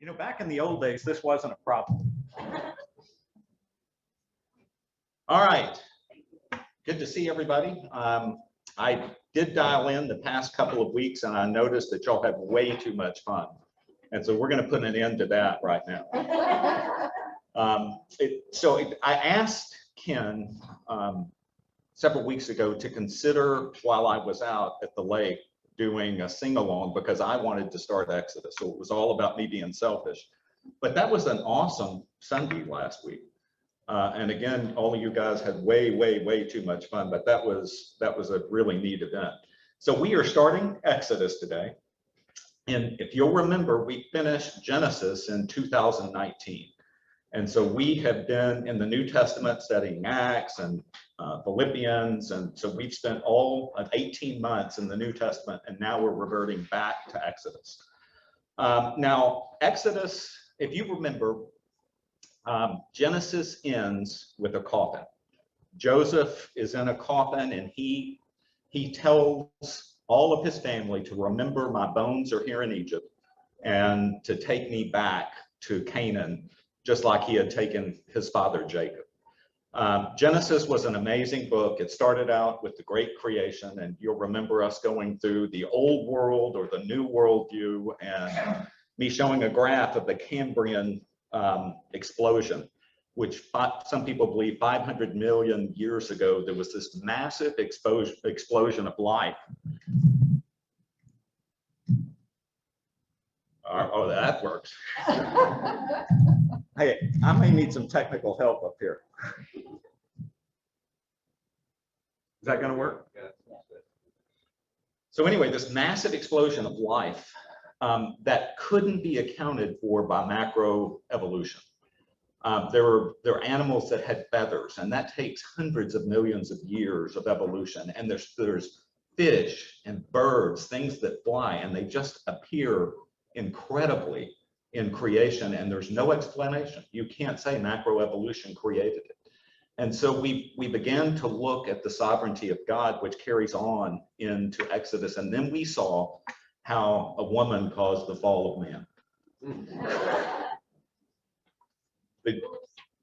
You know, back in the old days, this wasn't a problem. All right. Good to see everybody. I did dial in the past couple of weeks, and I noticed that y'all have way too much fun. And so we're going to put an end to that right now. I asked Ken several weeks ago to consider, while I was out at the lake, doing a sing-along because I wanted to start Exodus. So it was all about me being selfish. But that was an awesome Sunday last week. And again, all of you guys had way too much fun, but that was a really neat event. So we are starting Exodus today. And if you'll remember, we finished Genesis in 2019. And so we have been in the New Testament studying Acts and Philippians. And so we've spent all of 18 months in the New Testament, and now we're reverting back to Exodus. Now, Exodus, if you remember, Genesis ends with a coffin. Joseph is in a coffin, and he tells all of his family to remember my bones are here in Egypt and to take me back to Canaan, just like he had taken his father Jacob. Genesis was an amazing book. It started out with the great creation, and you'll remember us going through the old world or the new world view, and me showing a graph of the Cambrian explosion, which some people believe 500 million years ago, there was this massive explosion of life. Oh, that works. Hey, I may need some technical help up here. Is that going to work? Yeah. So anyway, this massive explosion of life that couldn't be accounted for by macroevolution. There are animals that had feathers, and that takes hundreds of millions of years of evolution. And there's fish and birds, things that fly, and they just appear incredibly in creation, and there's no explanation. You can't say macroevolution created it. And so we began to look at the sovereignty of God, which carries on into Exodus, and then we saw how a woman caused the fall of man.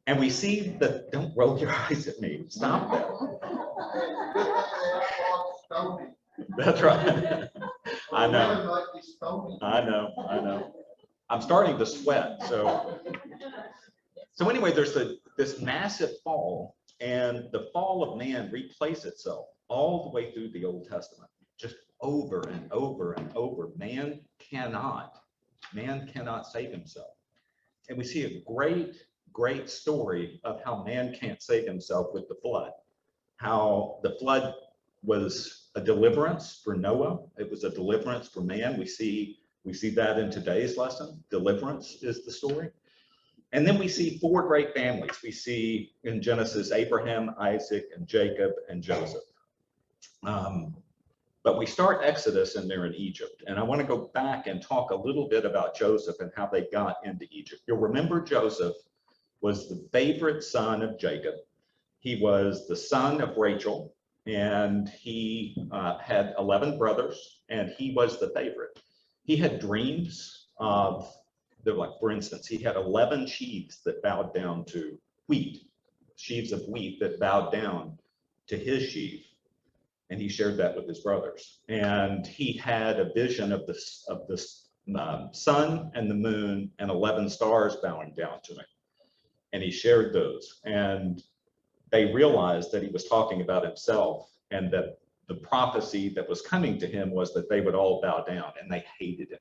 And we see that, don't roll your eyes at me, stop that. That's right. I know. I'm starting to sweat. So anyway, there's this massive fall, and the fall of man replays itself all the way through the Old Testament, just over and over and over. Man cannot save himself. And we see a great story of how man can't save himself with the flood. How the flood was a deliverance for Noah. It was a deliverance for man. We see that in today's lesson. Deliverance is the story. And then we see four great families. We see in Genesis Abraham, Isaac, and Jacob, and Joseph. But we start Exodus and they're in Egypt. And I want to go back and talk a little bit about Joseph and how they got into Egypt. You'll remember Joseph was the favorite son of Jacob. He was the son of Rachel, and he had 11 brothers, and he was the favorite. He had dreams of, like, for instance, he had 11 sheaves that bowed down to wheat, sheaves of wheat that bowed down to his sheaf. And he shared that with his brothers. And he had a vision of the sun and the moon and 11 stars bowing down to him. And he shared those. And they realized that he was talking about himself, and that the prophecy that was coming to him was that they would all bow down, and they hated him.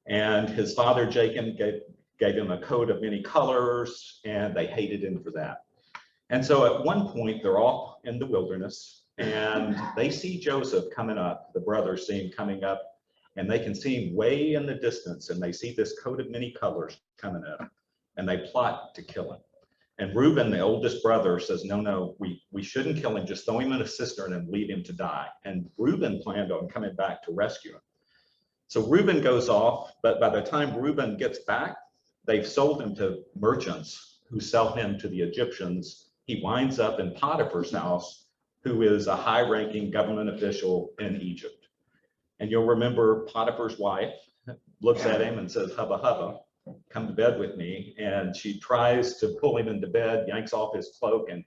And his father Jacob gave him a coat of many colors, and they hated him for that. And so at one point, they're off in the wilderness, and they see Joseph coming up. The brothers see him coming up, and they can see him way in the distance, and they see this coat of many colors coming up, and they plot to kill him. And Reuben, the oldest brother, says, no, we shouldn't kill him. Just throw him in a cistern and leave him to die. And Reuben planned on coming back to rescue him. So Reuben goes off, but by the time Reuben gets back, they've sold him to merchants who sell him to the Egyptians. He winds up in Potiphar's house, who is a high-ranking government official in Egypt. And you'll remember Potiphar's wife looks at him and says, hubba, hubba. come to bed with me. And she tries to pull him into bed, yanks off his cloak, and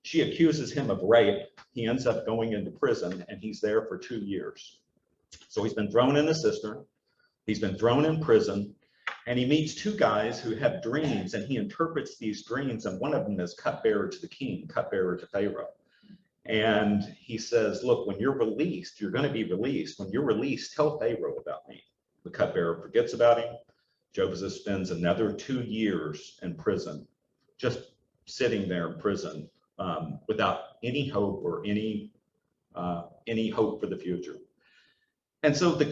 she accuses him of rape. He ends up going into prison, and he's there for 2 years. So he's been thrown in the cistern, he's been thrown in prison, and he meets 2 guys who have dreams, and he interprets these dreams, and one of them is cupbearer to the king, cupbearer to Pharaoh. And he says, look, when you're released, you're going to be released. When you're released, tell Pharaoh about me. The cupbearer forgets about him. Joseph spends another 2 years in prison, just sitting there in prison without any hope or any hope for the future. And so the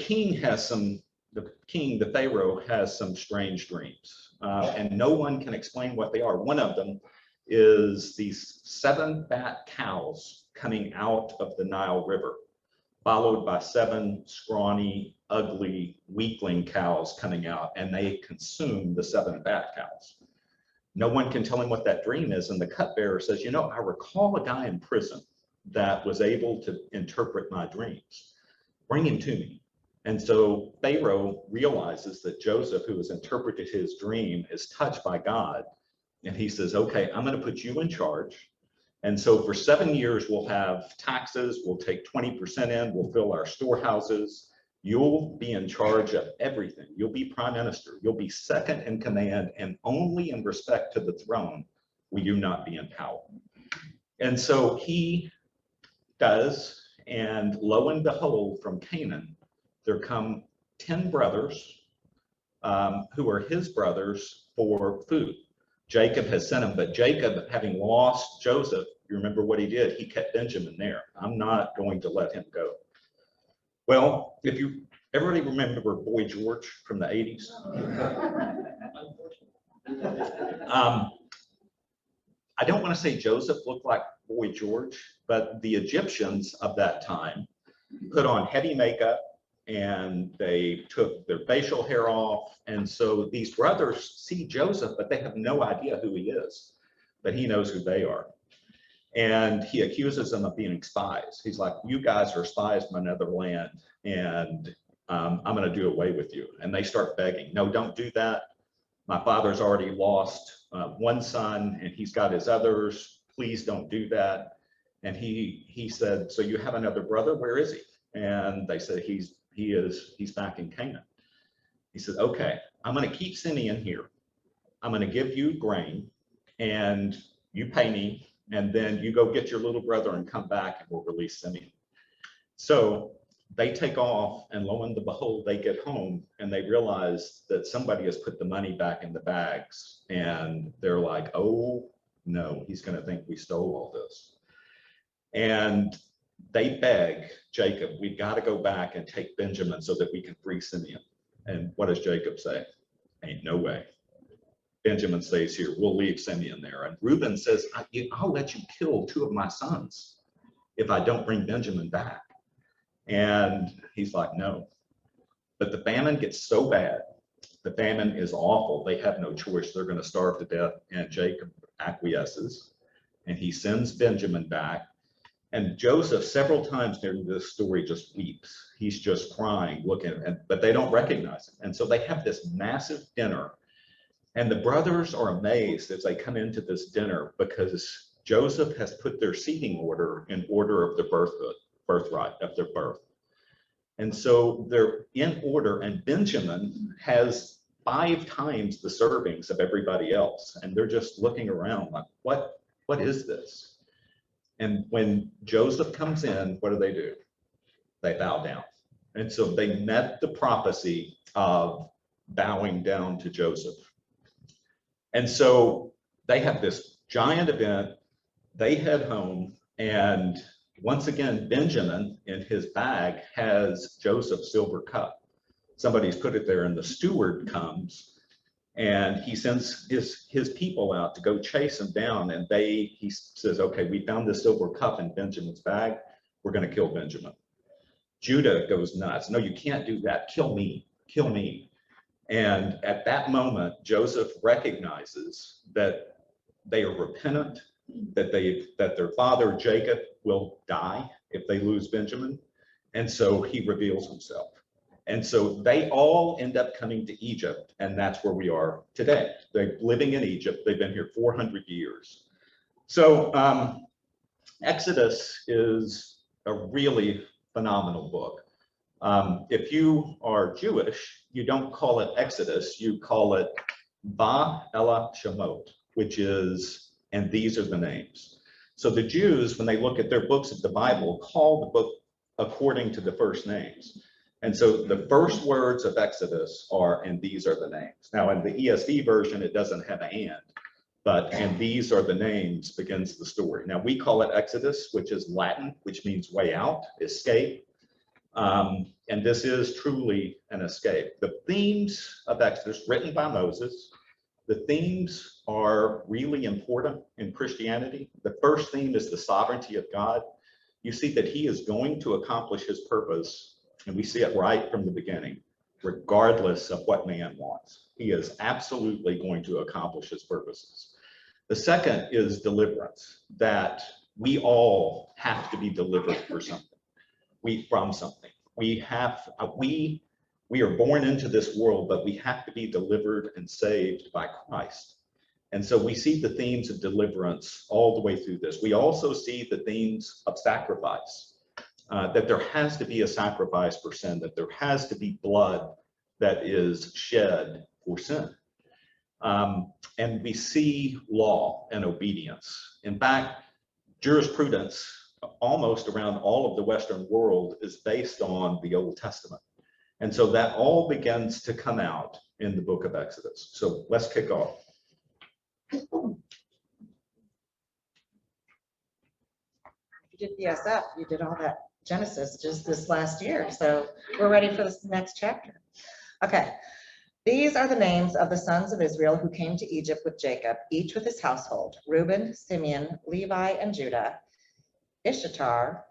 Pharaoh has some strange dreams, and no one can explain what they are. One of them is these 7 fat cows coming out of the Nile River, followed by 7 scrawny, ugly, weakling cows coming out, and they consume the 7 fat cows. No one can tell him what that dream is, and the cupbearer says, you know, I recall a guy in prison that was able to interpret my dreams. Bring him to me. And so Pharaoh realizes that Joseph, who has interpreted his dream, is touched by God. And he says, okay, I'm going to put you in charge. And so for 7 years, we'll have taxes. We'll take 20% in. We'll fill our storehouses. You'll be in charge of everything. You'll be prime minister. You'll be second in command. And only in respect to the throne will you not be in power. And so he does. And lo and behold, from Canaan, there come 10 brothers who are his brothers for food. Jacob has sent them, but Jacob, having lost Joseph, you remember what he did? He kept Benjamin there. I'm not going to let him go. Well, if you, everybody remember Boy George from the 80s? I don't want to say Joseph looked like Boy George, but the Egyptians of that time put on heavy makeup, and they took their facial hair off. And so these brothers see Joseph, but they have no idea who he is, but he knows who they are. And he accuses them of being spies. He's like, you guys are spies from another land, and I'm going to do away with you. And they start begging, no, don't do that. My father's already lost 1 son, and he's got his others. Please don't do that. And he said, so you have another brother? Where is he? And they said, he's back in Canaan. He said, okay, I'm going to keep Simeon here. I'm going to give you grain, and you pay me, and then you go get your little brother and come back, and we'll release Simeon. So they take off, and lo and behold, they get home, and they realize that somebody has put the money back in the bags, and they're like, oh no, he's going to think we stole all this. And they beg Jacob, we've got to go back and take Benjamin so that we can free Simeon. And what does Jacob say? Ain't no way. Benjamin stays here. We'll leave Simeon there. And Reuben says, I'll let you kill 2 of my sons if I don't bring Benjamin back. And he's like, no. But the famine gets so bad. The famine is awful. They have no choice. They're going to starve to death. And Jacob acquiesces, and he sends Benjamin back. And Joseph, several times during this story, just weeps. He's just crying, looking, but they don't recognize him. And so they have this massive dinner. And the brothers are amazed as they come into this dinner because Joseph has put their seating order in order of the birthright of their birth. And so they're in order, and Benjamin has 5 times the servings of everybody else. And they're just looking around like, what is this? And when Joseph comes in, what do? They bow down. And so they met the prophecy of bowing down to Joseph. And so they have this giant event. They head home, and once again, Benjamin in his bag has Joseph's silver cup. Somebody's put it there, and the steward comes, and he sends his people out to go chase him down. And he says, okay, we found this silver cup in Benjamin's bag. We're going to kill Benjamin. Judah goes nuts. No, you can't do that. Kill me. Kill me. And at that moment, Joseph recognizes that they are repentant, that their father Jacob will die if they lose Benjamin. And so he reveals himself. And so they all end up coming to Egypt, and that's where we are today. They're living in Egypt. They've been here 400 years. So Exodus is a really phenomenal book. If you are Jewish, you don't call it Exodus, you call it Ba-Ela Shemot, which is, and these are the names. So the Jews, when they look at their books of the Bible, call the book according to the first names. And so the first words of Exodus are, and these are the names. Now in the ESV version, it doesn't have an and, but and these are the names begins the story. Now we call it Exodus, which is Latin, which means way out, escape. And this is truly an escape. The themes of Exodus written by Moses, the themes are really important in Christianity. The first theme is the sovereignty of God. You see that he is going to accomplish his purpose, and we see it right from the beginning, regardless of what man wants. He is absolutely going to accomplish his purposes. The second is deliverance, that we all have to be delivered for something. From something. We are born into this world, but we have to be delivered and saved by Christ. And so we see the themes of deliverance all the way through this. We also see the themes of sacrifice, that there has to be a sacrifice for sin, that there has to be blood that is shed for sin. And we see law and obedience. In fact, jurisprudence almost around all of the Western world is based on the Old Testament. And so that all begins to come out in the book of Exodus. So let's kick off. You did PSF, you did all that Genesis just this last year. So we're ready for this next chapter. Okay. These are the names of the sons of Israel who came to Egypt with Jacob, each with his household: Reuben, Simeon, Levi, and Judah, Issachar,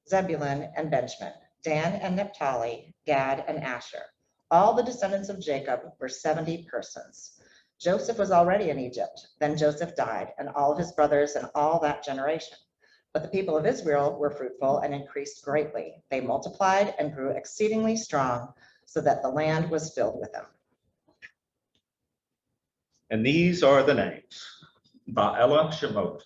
Zebulun, and Benjamin, Dan and Naphtali, Gad, and Asher. All the descendants of Jacob were 70 persons. Joseph was already in Egypt. Then Joseph died, and all of his brothers and all that generation. But the people of Israel were fruitful and increased greatly. They multiplied and grew exceedingly strong, so that the land was filled with them. And these are the names: Ba-Ela Shemot,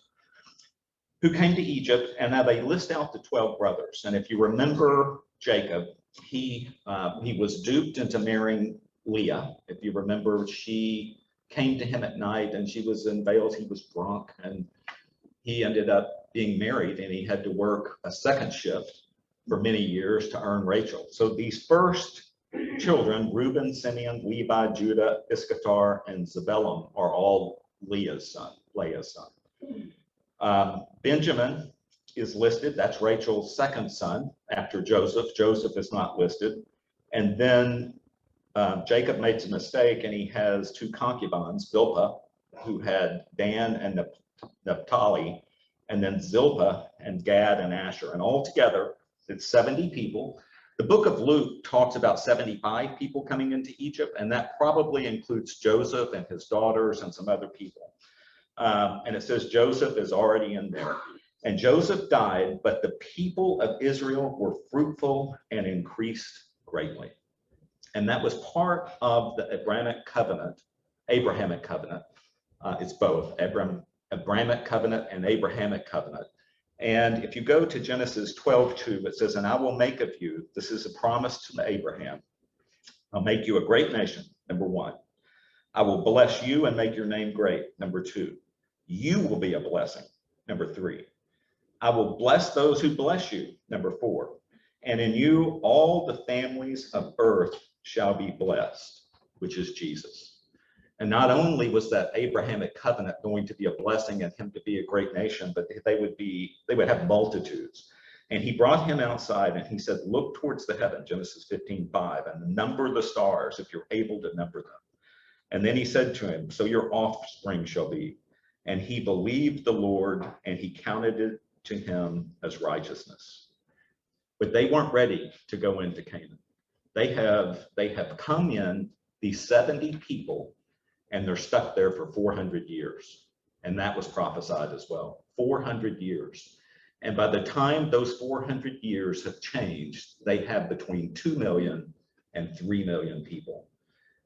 who came to Egypt, and now they list out the 12 brothers. And if you remember Jacob, he was duped into marrying Leah. If you remember, she came to him at night and she was in veils, he was drunk, and he ended up being married, and he had to work a second shift for many years to earn Rachel. So these first children, Reuben, Simeon, Levi, Judah, Issachar, and Zebulun, are all Leah's son. Benjamin is listed. That's Rachel's second son after Joseph. Joseph is not listed. And then Jacob makes a mistake, and he has two concubines, Zilpah, who had Dan and Naphtali, and then Zilpah and Gad and Asher. And altogether, it's 70 people. The book of Luke talks about 75 people coming into Egypt, and that probably includes Joseph and his daughters and some other people. And it says Joseph is already in there. And Joseph died, but the people of Israel were fruitful and increased greatly. And that was part of the Abrahamic covenant. It's both Abrahamic covenant and Abrahamic covenant. And if you go to Genesis 12:2, it says, "And I will make of you," this is a promise to Abraham, "I'll make you a great nation," number one. "I will bless you and make your name great," number two. "You will be a blessing," number three. "I will bless those who bless you," number four. "And in you all the families of earth shall be blessed," which is Jesus. And not only was that Abrahamic covenant going to be a blessing and him to be a great nation, but they would have multitudes. And he brought him outside and he said, "Look towards the heaven," Genesis 15:5, "and number the stars if you're able to number them." And then he said to him, "So your offspring shall be." And he believed the Lord, and he counted it to him as righteousness. But they weren't ready to go into Canaan. They have come in, these 70 people, and they're stuck there for 400 years. And that was prophesied as well, 400 years. And by the time those 400 years have changed, they have between 2 million and 3 million people.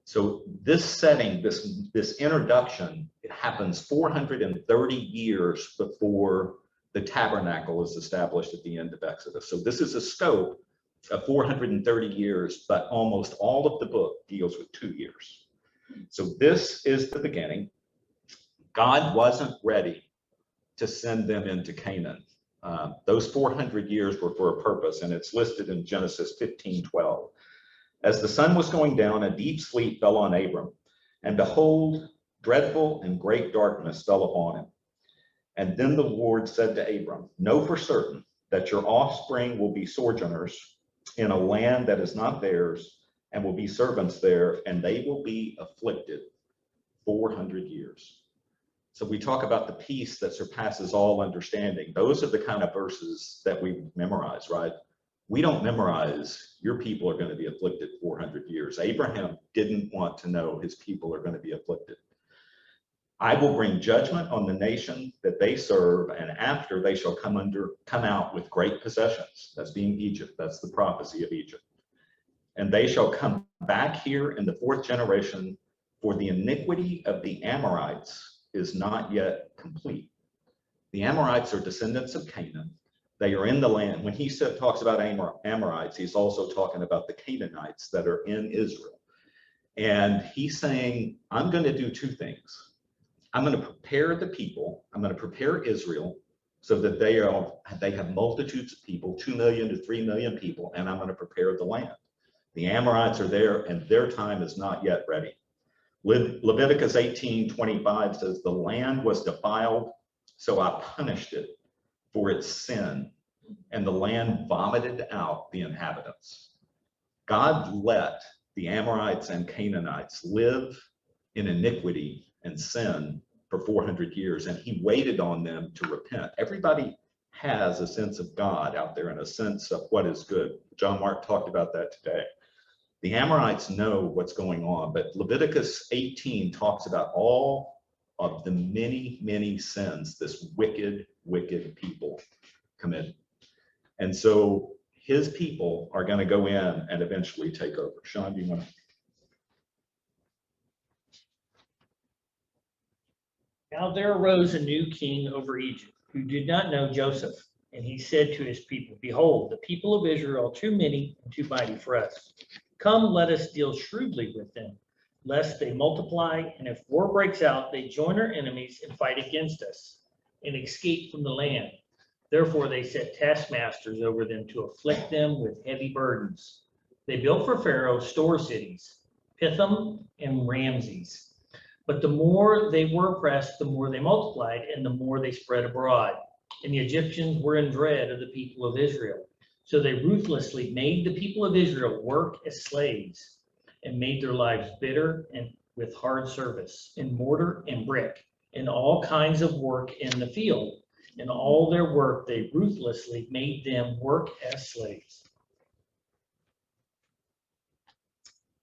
So this setting, this introduction, it happens 430 years before the tabernacle is established at the end of Exodus. So this is a scope of 430 years, but almost all of the book deals with 2 years. So this is the beginning. God wasn't ready to send them into Canaan. Those 400 years were for a purpose, and it's listed in Genesis 15:12. As the sun was going down, a deep sleep fell on Abram, and behold, dreadful and great darkness fell upon him. And then the Lord said to Abram, know for certain that your offspring will be sojourners in a land that is not theirs, and will be servants there, and they will be afflicted 400 years. So we talk about the peace that surpasses all understanding. Those are the kind of verses that we memorize, right? We don't memorize, your people are going to be afflicted 400 years. Abraham didn't want to know his people are going to be afflicted. I will bring judgment on the nation that they serve, and after they shall come out with great possessions. That's being Egypt. That's the prophecy of Egypt. And they shall come back here in the 4th generation, for the iniquity of the Amorites is not yet complete. The Amorites are descendants of Canaan. They are in the land. When he talks about Amorites, he's also talking about the Canaanites that are in Israel. And he's saying, I'm going to do 2 things. I'm going to prepare the people. I'm going to prepare Israel so that they have multitudes of people, 2 million to 3 million people, and I'm going to prepare the land. The Amorites are there, and their time is not yet ready. Leviticus 18:25 says, the land was defiled, so I punished it for its sin, and the land vomited out the inhabitants. God let the Amorites and Canaanites live in iniquity and sin for 400 years, and he waited on them to repent. Everybody has a sense of God out there and a sense of what is good. John Mark talked about that today. The Amorites know what's going on, but Leviticus 18 talks about all of the many, many sins this wicked, wicked people committed. And so his people are going to go in and eventually take over. Sean, do you want to? Now there arose a new king over Egypt, who did not know Joseph. And he said to his people, behold, the people of Israel are too many and too mighty for us. Come, let us deal shrewdly with them, lest they multiply, and if war breaks out, they join our enemies and fight against us, and escape from the land. Therefore they set taskmasters over them to afflict them with heavy burdens. They built for Pharaoh store cities, Pithom and Ramses. But the more they were oppressed, the more they multiplied, and the more they spread abroad. And the Egyptians were in dread of the people of Israel. So they ruthlessly made the people of Israel work as slaves, and made their lives bitter and with hard service, in mortar and brick, and all kinds of work in the field. In all their work, they ruthlessly made them work as slaves.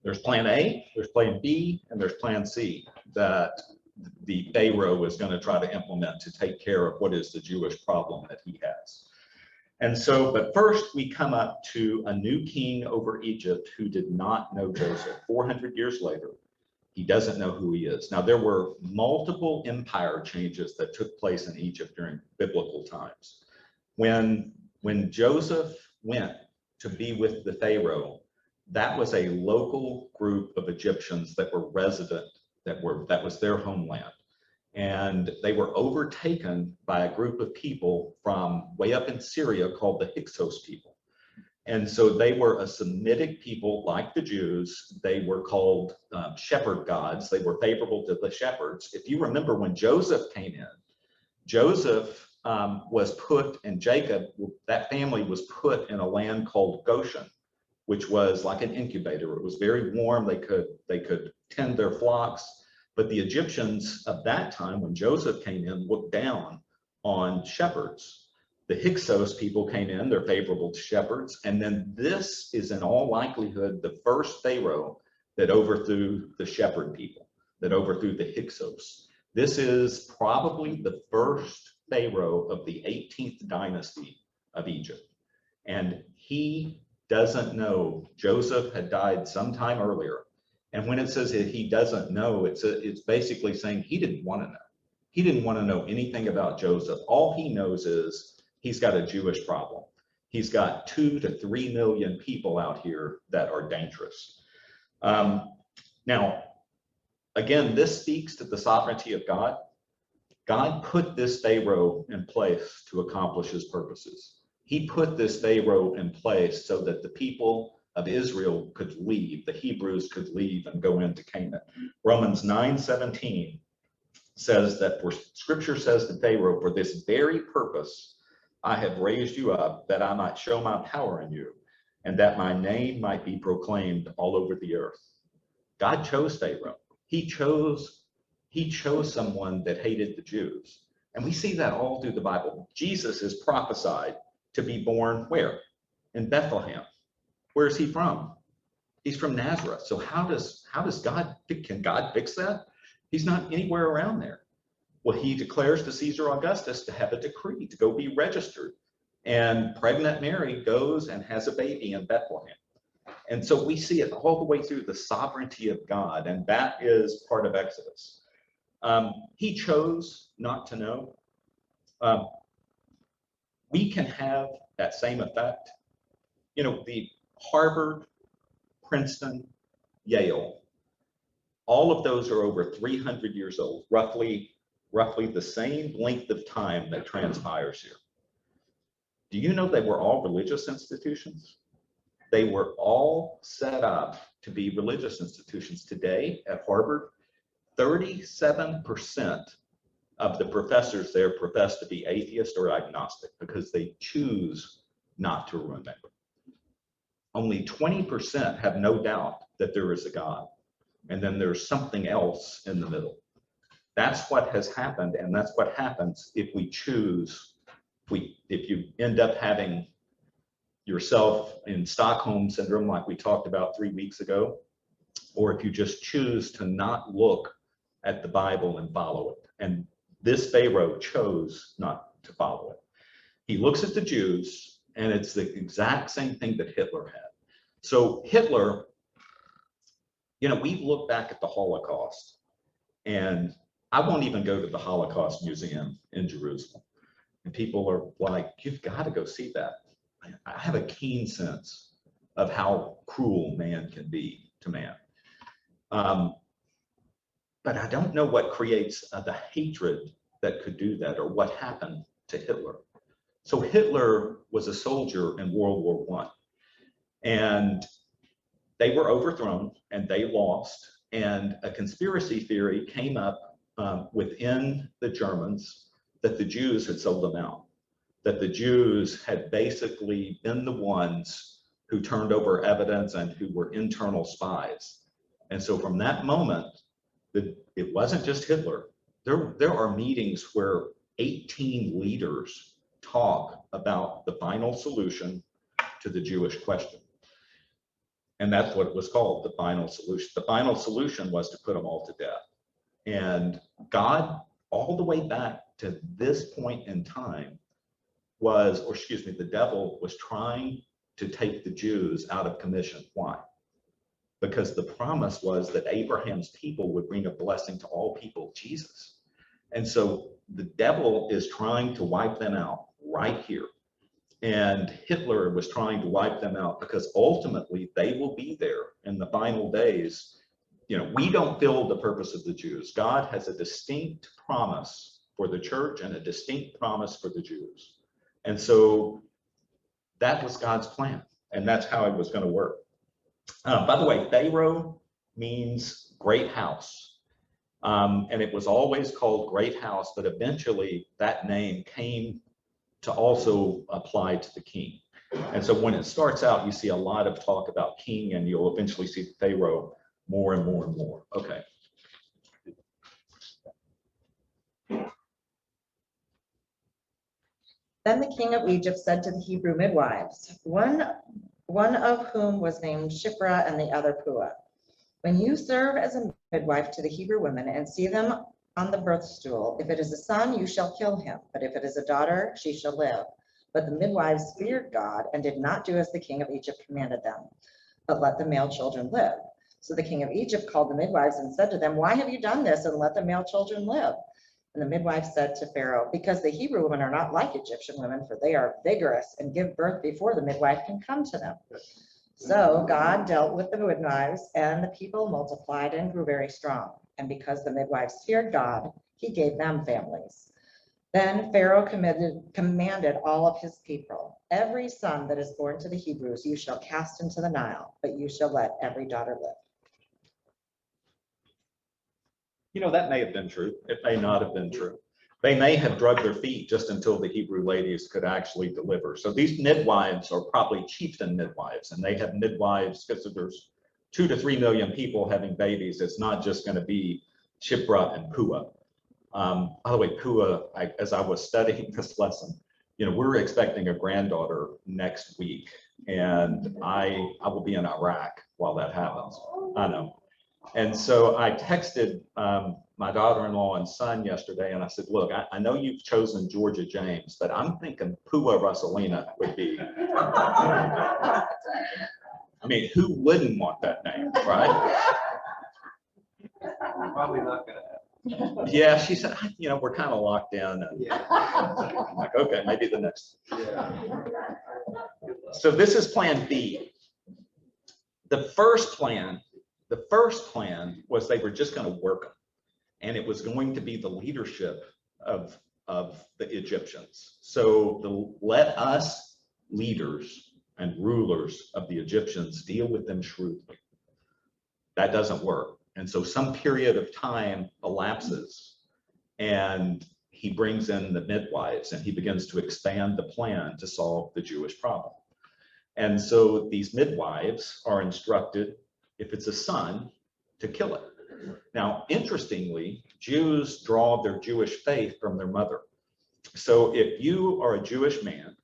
There's plan A, there's plan B, and there's plan C that the Pharaoh is going to try to implement to take care of what is the Jewish problem that he has. And so, but first we come up to a new king over Egypt who did not know Joseph. 400 years later, he doesn't know who he is. Now, there were multiple empire changes that took place in Egypt during biblical times. When Joseph went to be with the Pharaoh, that was a local group of Egyptians that were resident, that was their homeland. And they were overtaken by a group of people from way up in Syria called the Hyksos people. And so they were a Semitic people like the Jews. They were called shepherd gods. They were favorable to the shepherds. If you remember when Joseph came in, Joseph was put, and Jacob, that family was put in a land called Goshen, which was like an incubator. It was very warm. They could tend their flocks. But the Egyptians of that time, when Joseph came in, looked down on shepherds. The Hyksos people came in, they're favorable to shepherds. And then this is in all likelihood the first Pharaoh that overthrew the shepherd people, that overthrew the Hyksos. This is probably the first Pharaoh of the 18th dynasty of Egypt. And he doesn't know Joseph had died sometime earlier. And when it says that he doesn't know, it's basically saying he didn't want to know. He didn't want to know anything about Joseph. All he knows is he's got a Jewish problem. He's got 2 to 3 million people out here that are dangerous. Now, again, this speaks to the sovereignty of God. God put this Pharaoh in place to accomplish his purposes. He put this Pharaoh in place so that the people of Israel could leave, the Hebrews could leave and go into Canaan. Romans 9:17 says that, for scripture says to Pharaoh, for this very purpose I have raised you up, that I might show my power in you, and that my name might be proclaimed all over the earth. God chose Pharaoh. He chose someone that hated the Jews. And we see that all through the Bible. Jesus is prophesied to be born where? In Bethlehem. Where is he from? He's from Nazareth. So can God fix that? He's not anywhere around there. Well, he declares to Caesar Augustus to have a decree to go be registered. And pregnant Mary goes and has a baby in Bethlehem. And so we see it all the way through the sovereignty of God, and that is part of Exodus. He chose not to know. We can have that same effect. You know, the Harvard, Princeton, Yale, all of those are over 300 years old, roughly the same length of time that transpires here. Do you know they were all religious institutions? They were all set up to be religious institutions. Today at Harvard, 37% of the professors there profess to be atheist or agnostic because they choose not to remember. Only 20% have no doubt that there is a God, and then there's something else in the middle. That's what has happened, and that's what happens if we choose, if you end up having yourself in Stockholm syndrome like we talked about 3 weeks ago, or if you just choose to not look at the Bible and follow it. And this Pharaoh chose not to follow it. He looks at the Jews, and it's the exact same thing that Hitler had. So Hitler, you know, we look back at the Holocaust, and I won't even go to the Holocaust Museum in Jerusalem. And people are like, you've got to go see that. I have a keen sense of how cruel man can be to man. But I don't know what creates the hatred that could do that, or what happened to Hitler. So Hitler was a soldier in World War I, and they were overthrown and they lost. And a conspiracy theory came up within the Germans that the Jews had sold them out, that the Jews had basically been the ones who turned over evidence and who were internal spies. And so from that moment, it wasn't just Hitler. There are meetings where 18 leaders talk about the final solution to the Jewish question. And that's what it was called, the final solution. The final solution was to put them all to death. And God, all the way back to this point in time, the devil was trying to take the Jews out of commission. Why? Because the promise was that Abraham's people would bring a blessing to all people, Jesus. And so the devil is trying to wipe them out right here. And Hitler was trying to wipe them out because ultimately they will be there in the final days. You know, we don't fill the purpose of the Jews. God has a distinct promise for the church and a distinct promise for the Jews. And so that was God's plan, and that's how it was going to work. By the way, Pharaoh means great house. And it was always called Great House, but eventually that name came to also apply to the king. And so when it starts out, you see a lot of talk about king, and you'll eventually see Pharaoh more and more and more. Okay. Then the king of Egypt said to the Hebrew midwives, one of whom was named Shiphrah and the other Puah, when you serve as a midwife to the Hebrew women and see them on the birth stool, if it is a son, you shall kill him, but if it is a daughter, she shall live. But the midwives feared God and did not do as the king of Egypt commanded them, but let the male children live. So the king of Egypt called the midwives and said to them, why have you done this and let the male children live? And the midwife said to Pharaoh, because the Hebrew women are not like Egyptian women, for they are vigorous and give birth before the midwife can come to them. So God dealt with the midwives, and the people multiplied and grew very strong. And because the midwives feared God, he gave them families. Then Pharaoh commanded all of his people, every son that is born to the Hebrews you shall cast into the Nile, but you shall let every daughter live. You know, that may have been true. It may not have been true. They may have drugged their feet just until the Hebrew ladies could actually deliver. So these midwives are probably chieftain midwives, and they have midwives because there's 2 to 3 million people having babies. It's not just going to be Shipra and Pua. By the way, Pua, as I was studying this lesson, you know, we're expecting a granddaughter next week, and I will be in Iraq while that happens. I know. And so I texted my daughter-in-law and son yesterday, and I said, look, I know you've chosen Georgia James, but I'm thinking Pua Russellina would be. I mean, who wouldn't want that name, right? Probably not gonna happen. Yeah, she said, you know, we're kind of locked in. And Yeah. I'm like, okay, maybe the next. Yeah. So this is plan B. The first plan was they were just going to work them. And it was going to be the leadership of the Egyptians. So let us leaders and rulers of the Egyptians deal with them shrewdly. That doesn't work. And so some period of time elapses, and he brings in the midwives, and he begins to expand the plan to solve the Jewish problem. And so these midwives are instructed, if it's a son, to kill it. Now, interestingly, Jews draw their Jewish faith from their mother. So if you are a Jewish man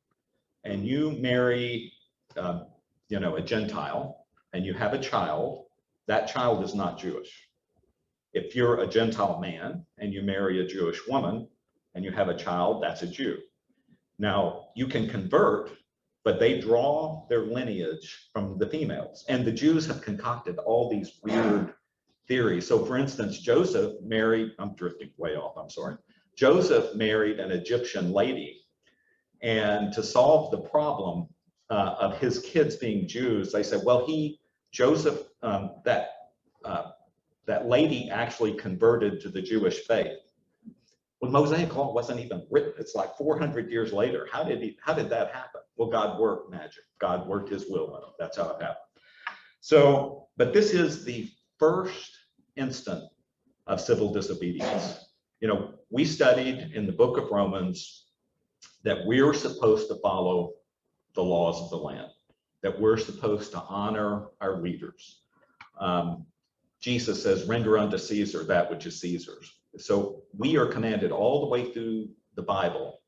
and you marry, you know, a Gentile, and you have a child, that child is not Jewish. If you're a Gentile man and you marry a Jewish woman and you have a child, that's a Jew. Now, you can convert, but they draw their lineage from the females. And the Jews have concocted all these weird theories. So for instance, Joseph married, I'm drifting way off, I'm sorry. Joseph married an Egyptian lady. And to solve the problem of his kids being Jews, they said, well, Joseph, that lady actually converted to the Jewish faith. When Mosaic law wasn't even written, it's like 400 years later. How did that happen? Well, God worked magic. God worked his will in it. That's how it happened. So, but this is the first instant of civil disobedience. You know, we studied in the book of Romans that we're supposed to follow the laws of the land, that we're supposed to honor our leaders. Jesus says, render unto Caesar that which is Caesar's. So we are commanded all the way through the Bible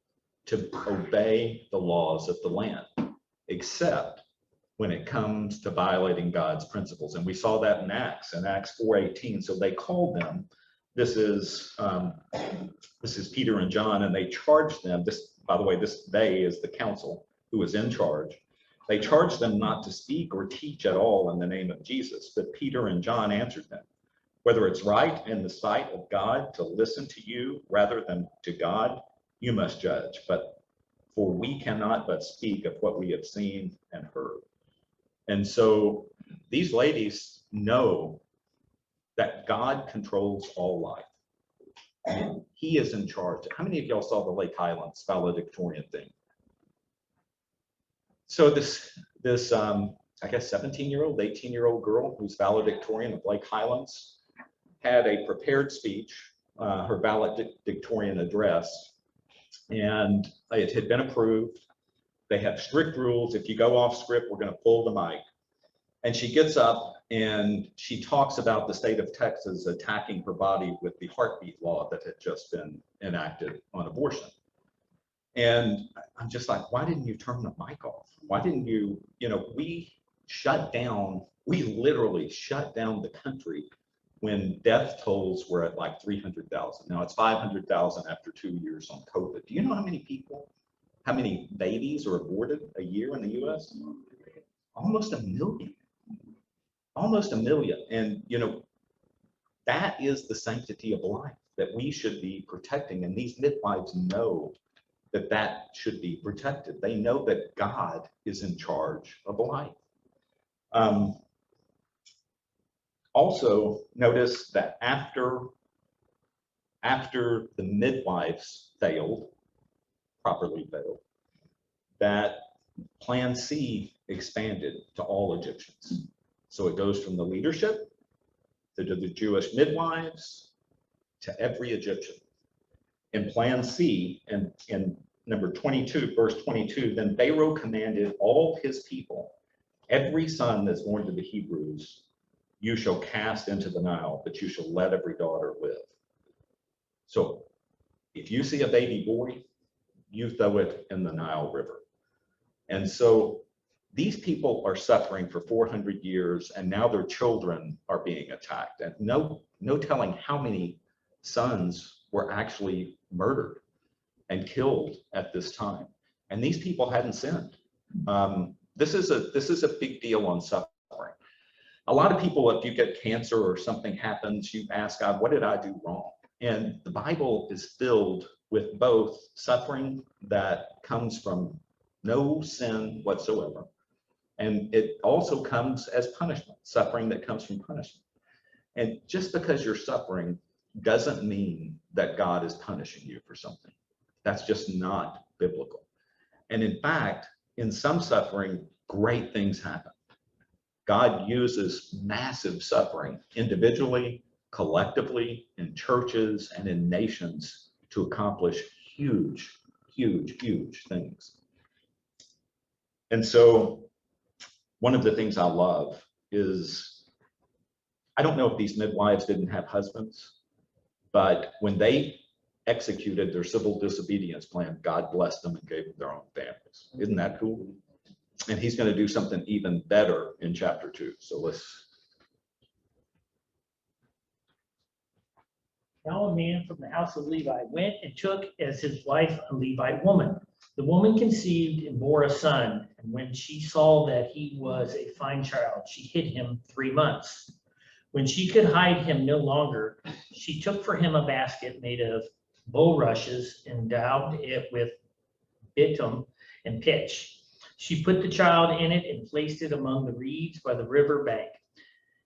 to obey the laws of the land, except when it comes to violating God's principles. And we saw that in Acts 4:18. So they called them, this is Peter and John, and they charged them, by the way, this they is the council who was in charge. They charged them not to speak or teach at all in the name of Jesus. But Peter and John answered them, whether it's right in the sight of God to listen to you rather than to God, you must judge. But for we cannot but speak of what we have seen and heard. And so these ladies know that God controls all life. And he is in charge. How many of y'all saw the Lake Highlands valedictorian thing? So this I guess 17-year-old, 18-year-old girl who's valedictorian of Lake Highlands had a prepared speech, her valedictorian address, and it had been approved. They have strict rules. If you go off script, we're going to pull the mic. And she gets up and she talks about the state of Texas attacking her body with the heartbeat law that had just been enacted on abortion. And I'm just like, why didn't you turn the mic off? Why didn't you, we literally shut down the country when death tolls were at like 300,000. Now it's 500,000 after 2 years on COVID. Do you know how many people how many babies are aborted a year in the US? Almost a million. Almost a million. And, you know, that is the sanctity of life that we should be protecting. And these midwives know that that should be protected. They know that God is in charge of life. Also, notice that after the midwives failed, properly failed, that Plan C expanded to all Egyptians. So it goes from the leadership to the Jewish midwives to every Egyptian. In Plan C, and in number 22, verse 22, then Pharaoh commanded all his people, every son that's born to the Hebrews, you shall cast into the Nile, but you shall let every daughter live. So if you see a baby boy, you throw it in the Nile River. And so these people are suffering for 400 years, and now their children are being attacked. And no telling how many sons were actually murdered and killed at this time. And these people hadn't sinned. This is a big deal on suffering. A lot of people, if you get cancer or something happens, you ask God, what did I do wrong? And the Bible is filled with both suffering that comes from no sin whatsoever, and it also comes as punishment, suffering that comes from punishment. And just because you're suffering doesn't mean that God is punishing you for something. That's just not biblical. And in fact, in some suffering, great things happen. God uses massive suffering individually, collectively, in churches and in nations to accomplish huge, huge, huge things. And so one of the things I love is, I don't know if these midwives didn't have husbands, but when they executed their civil disobedience plan, God blessed them and gave them their own families. Isn't that cool? And he's going to do something even better in chapter 2. So let's. Now a man from the house of Levi went and took as his wife a Levite woman. The woman conceived and bore a son, and when she saw that he was a fine child, she hid him 3 months. When she could hide him no longer, she took for him a basket made of bulrushes and daubed it with bitumen and pitch. She put the child in it and placed it among the reeds by the river bank.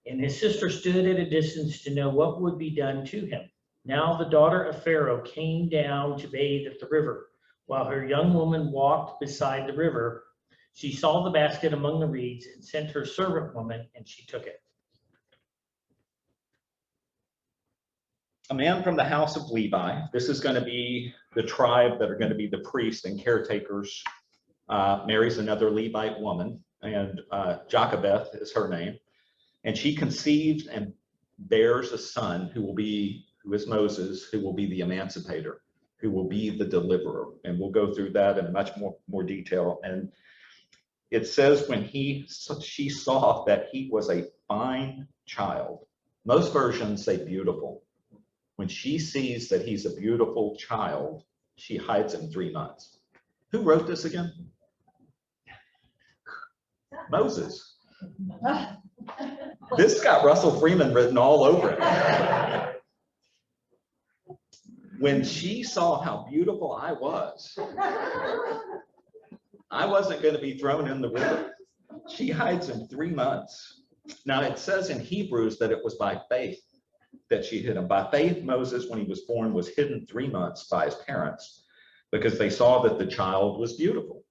And his sister stood at a distance to know what would be done to him. Now the daughter of Pharaoh came down to bathe at the river. While her young woman walked beside the river, she saw the basket among the reeds and sent her servant woman, and she took it. A man from the house of Levi. This is going to be the tribe that are going to be the priests and caretakers. Marries another Levite woman, and Jochebed is her name. And she conceives and bears a son who is Moses, who will be the emancipator, who will be the deliverer. And we'll go through that in much more detail. And it says when she saw that he was a fine child. Most versions say beautiful. When she sees that he's a beautiful child, she hides him 3 months. Who wrote this again? Moses. This got Russell Freeman written all over it. When she saw how beautiful I wasn't going to be thrown in the river. She hides him 3 months. Now it says in Hebrews that it was by faith that she hid him. By faith, Moses, when he was born, was hidden 3 months by his parents because they saw that the child was beautiful.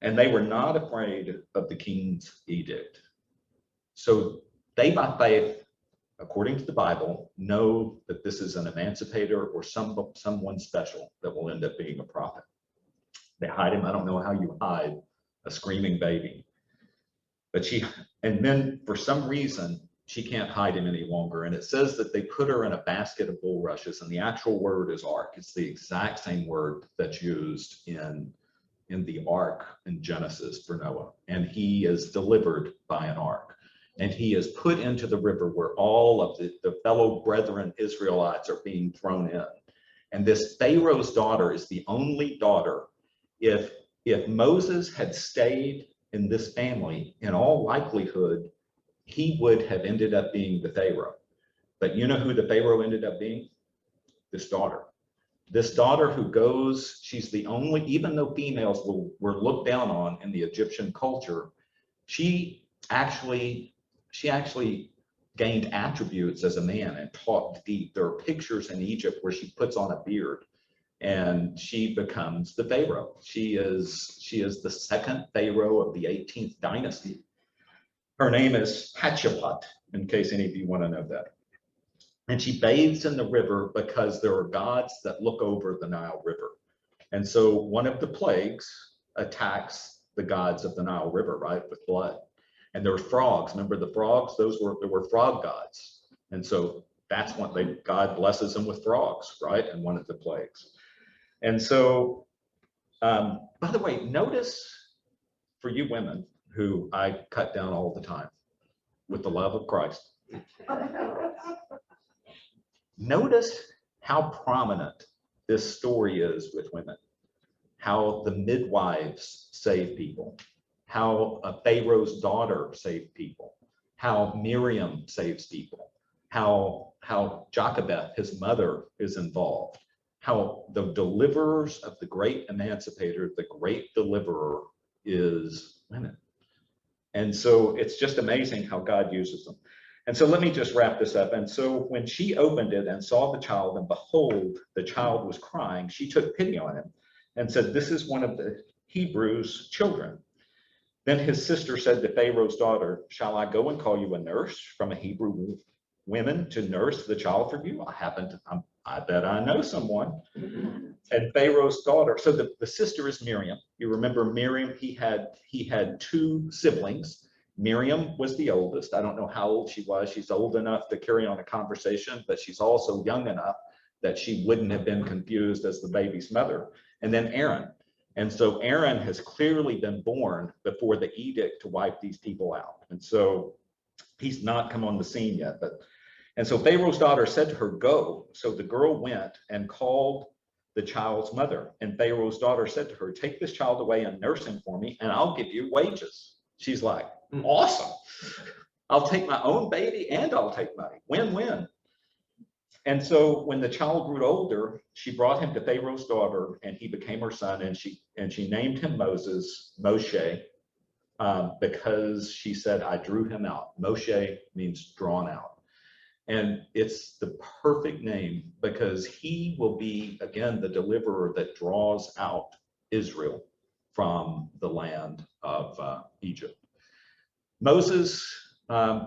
And they were not afraid of the king's edict. So they, by faith, according to the Bible, know that this is an emancipator or someone special that will end up being a prophet. They hide him. I don't know how you hide a screaming baby. And then for some reason, she can't hide him any longer. And it says that they put her in a basket of bulrushes, and the actual word is ark. It's the exact same word that's used in the ark in Genesis for Noah. And he is delivered by an ark. And he is put into the river where all of the fellow brethren Israelites are being thrown in. And this Pharaoh's daughter is the only daughter if Moses had stayed in this family, in all likelihood, he would have ended up being the Pharaoh. But you know who the Pharaoh ended up being? This daughter. This daughter who goes, she's the only, even though females were looked down on in the Egyptian culture, she actually gained attributes as a man and taught deep. There are pictures in Egypt where she puts on a beard and she becomes the Pharaoh. She is the second Pharaoh of the 18th dynasty. Her name is Hatshepsut, in case any of you want to know that. And she bathes in the river because there are gods that look over the Nile River. And so one of the plagues attacks the gods of the Nile River, right, with blood. And there were frogs. Remember the frogs? There were frog gods. And so that's what God blesses them with frogs, right? And one of the plagues. And so, by the way, notice for you women who I cut down all the time with the love of Christ, notice how prominent this story is with women, how the midwives save people, how a Pharaoh's daughter saved people, how Miriam saves people, how Jochebed, his mother, is involved, how the deliverers of the great emancipator, the great deliverer, is women. And so it's just amazing how God uses them. And so let me just wrap this up. And so when she opened it and saw the child, and behold, the child was crying, she took pity on him and said, "This is one of the Hebrews' children." Then his sister said to Pharaoh's daughter, "Shall I go and call you a nurse from a Hebrew women to nurse the child for you? I bet I know someone." And Pharaoh's daughter, so the sister is Miriam. You remember Miriam, he had two siblings. Miriam was the oldest. I don't know how old she was. She's old enough to carry on a conversation, but she's also young enough that she wouldn't have been confused as the baby's mother. And then Aaron. And so Aaron has clearly been born before the edict to wipe these people out. And so he's not come on the scene yet. And so Pharaoh's daughter said to her, "Go." So the girl went and called the child's mother. And Pharaoh's daughter said to her, "Take this child away and nurse him for me, and I'll give you wages." She's like, "Awesome. I'll take my own baby and I'll take money. Win-win." And so when the child grew older, she brought him to Pharaoh's daughter, and he became her son, and she named him Moshe, because she said, "I drew him out." Moshe means drawn out. And it's the perfect name because he will be, again, the deliverer that draws out Israel from the land of Egypt. Moses,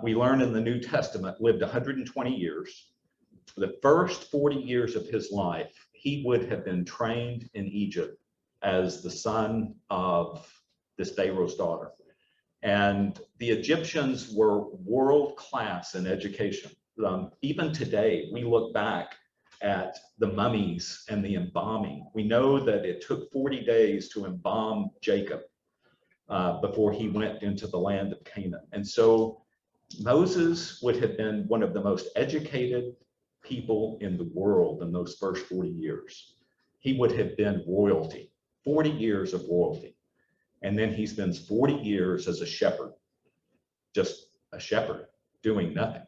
we learn in the New Testament, lived 120 years. The first 40 years of his life, he would have been trained in Egypt as the son of this Pharaoh's daughter. And the Egyptians were world-class in education. Even today, we look back at the mummies and the embalming. We know that it took 40 days to embalm Jacob before he went into the land of Canaan. And so Moses would have been one of the most educated people in the world in those first 40 years. He would have been royalty, 40 years of royalty. And then he spends 40 years as a shepherd, just a shepherd, doing nothing,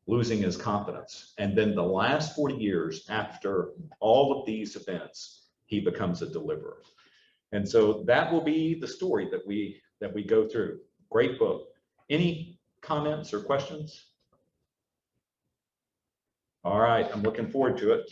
losing his confidence. And then the last 40 years after all of these events, he becomes a deliverer. And so that will be the story that we go through. Great book. Any comments or questions? All right, I'm looking forward to it.